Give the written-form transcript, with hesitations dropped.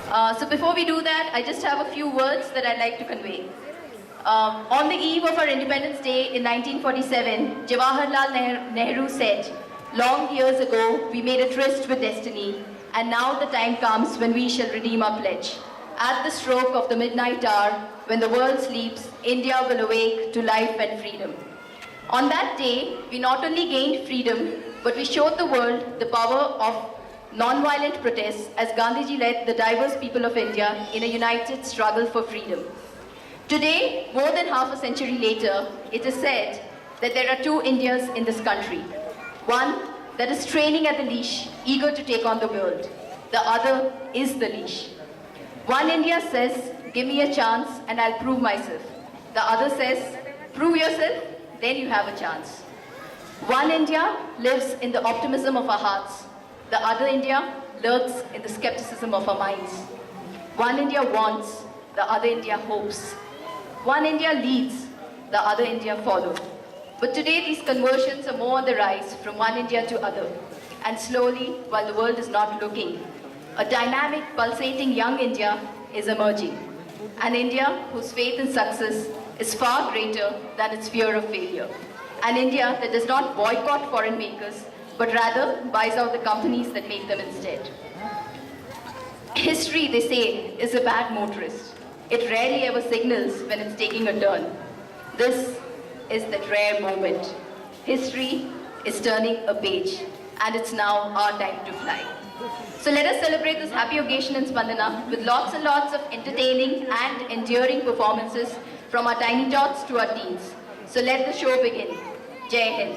So before we do that, I just have a few words that I'd like to convey. On the eve of our Independence Day in 1947, Jawaharlal Nehru said, "Long years ago, we made a tryst with destiny, and now the time comes when we shall redeem our pledge. At the stroke of the midnight hour, when the world sleeps, India will awake to life and freedom." On that day, we not only gained freedom, but we showed the world the power of non-violent protests as Gandhiji led the diverse people of India in a united struggle for freedom. Today, more than half a century later, it is said that there are two Indias in this country. One that is training at the leash, eager to take on the world. The other is the leash. One India says, "Give me a chance and I'll prove myself." The other says, "Prove yourself, then you have a chance." One India lives in the optimism of our hearts. The other India lurks in the skepticism of our minds. One India wants, the other India hopes. One India leads, the other India follows. But today these conversions are more on the rise from one India to other. And slowly, while the world is not looking, a dynamic, pulsating young India is emerging. An India whose faith in success is far greater than its fear of failure. An India that does not boycott foreign makers, but rather buys out the companies that make them instead. History, they say, is a bad motorist. It rarely ever signals when it's taking a turn. This is that rare moment. History is turning a page, and it's now our time to fly. So let us celebrate this happy occasion in Spandana with lots and lots of entertaining and endearing performances from our tiny tots to our teens. So let the show begin. Jai Hind.